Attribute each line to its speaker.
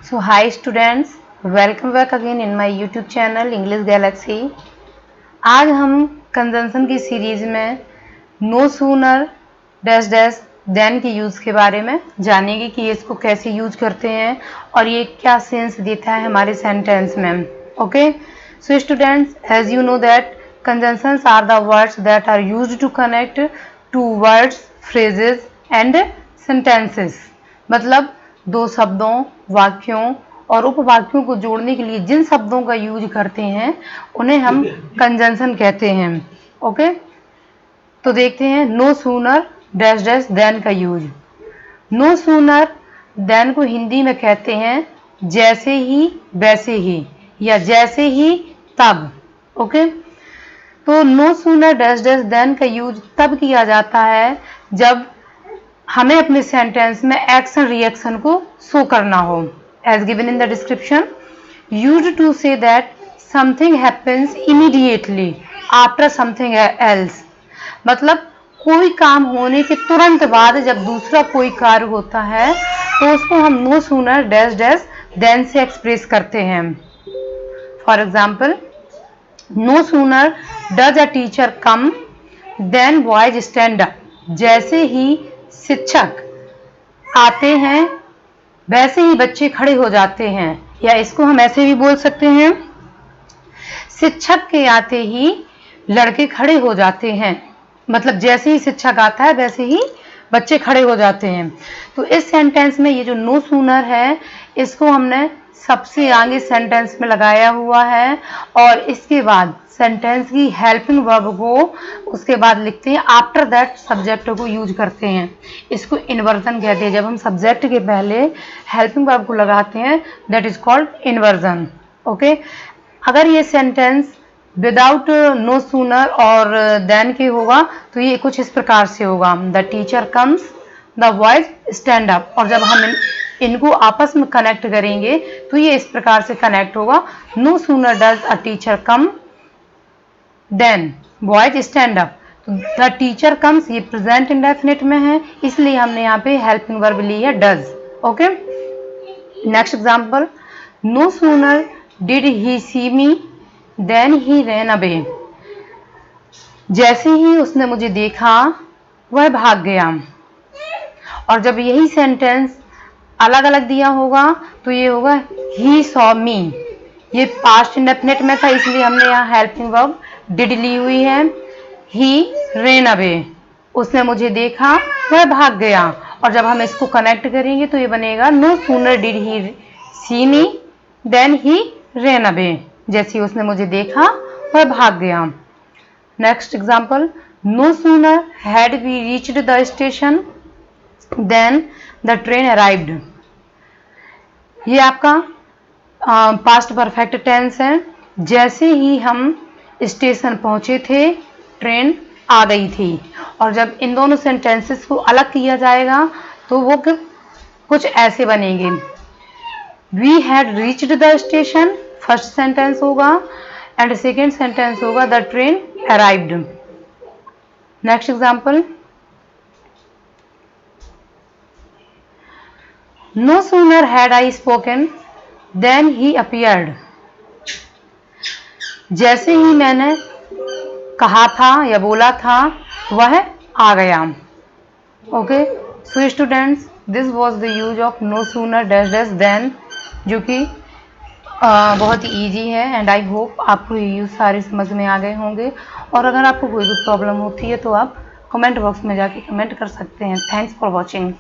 Speaker 1: So hi students, welcome back again in my YouTube channel English Galaxy। आज हम conjunction की series में no sooner dash dash than के use के बारे में जानेंगे कि ये इसको कैसे यूज करते हैं और ये क्या सेंस देता है हमारे सेंटेंस में। Okay, so students, as you know that conjunctions are the words that are used to connect two words, phrases and sentences. मतलब दो शब्दों, वाक्यों और उपवाक्यों को जोड़ने के लिए जिन शब्दों का यूज करते हैं उन्हें हम कंजंक्शन कहते हैं। ओके, तो देखते हैं no sooner dash dash than का यूज। नो सूनर देन को हिंदी में कहते हैं जैसे ही वैसे ही या जैसे ही तब। ओके, तो no sooner dash dash than का यूज तब किया जाता है जब हमें अपने सेंटेंस में एक्शन रिएक्शन को शो करना हो। As given in the description, used to say that something happens immediately after something else. मतलब कोई काम होने के तुरंत बाद जब दूसरा कोई कार्य होता है तो उसको हम no sooner dash dash than से एक्सप्रेस करते हैं। For example, no sooner does a teacher come than boys stand up. जैसे ही शिक्षक आते हैं वैसे ही बच्चे खड़े हो जाते हैं, या इसको हम ऐसे भी बोल सकते हैं, शिक्षक के आते ही लड़के खड़े हो जाते हैं। मतलब जैसे ही शिक्षक आता है वैसे ही बच्चे खड़े हो जाते हैं। तो इस सेंटेंस में ये जो नो सूनर है इसको हमने सबसे आगे सेंटेंस में लगाया हुआ है और इसके बाद सेंटेंस की हेल्पिंग वर्ब को उसके बाद लिखते हैं, आफ्टर दैट सब्जेक्ट को यूज करते हैं। इसको इन्वर्जन कहते हैं। जब हम सब्जेक्ट के पहले हेल्पिंग वर्ब को लगाते हैं that is called inversion. Okay, अगर ये सेंटेंस विदाउट नो सूनर और देन के होगा तो ये कुछ इस प्रकार से होगा, the teacher comes the boys stand up. और जब हम इनको आपस में कनेक्ट करेंगे तो ये इस प्रकार से कनेक्ट होगा, no sooner does a teacher come than boys stand up. The teacher comes ये प्रेजेंट इंडेफिनिट में है, इसलिए हमने यहाँ पे हेल्पिंग वर्ब ली है does. Okay, next example, no sooner did he see me than he ran away. जैसे ही उसने मुझे देखा वह भाग गया। और जब यही सेंटेंस अलग अलग दिया होगा तो ये होगा ही सॉ मी। ये पास्ट इंडेफिनिट में था इसलिए हमने यहाँ हेल्पिंग वर्ब डिड ली हुई है। ही रैन अवे, उसने मुझे देखा वह भाग गया। और जब हम इसको कनेक्ट करेंगे तो ये बनेगा, no sooner did he see me than he ran away. जैसे ही उसने मुझे देखा वह भाग गया। Next example, no sooner had we reached the station than the train arrived. ये आपका पास्ट परफेक्ट टेंस है। जैसे ही हम स्टेशन पहुंचे थे ट्रेन आ गई थी। और जब इन दोनों सेंटेंसेस को अलग किया जाएगा तो वो कुछ ऐसे बनेंगे, we had reached the station first sentence होगा एंड सेकेंड सेंटेंस होगा the train arrived. Next example, no sooner had I spoken than he appeared. जैसे ही मैंने कहा था या बोला था वह आ गया। Okay, so students, this was the use of no sooner dash dash than, जो कि बहुत ही ईजी है एंड आई होप आपको ये यूज सारे समझ में आ गए होंगे। और अगर आपको कोई भी प्रॉब्लम होती है तो आप कमेंट बॉक्स में जाके कमेंट कर सकते हैं। Thanks for watching.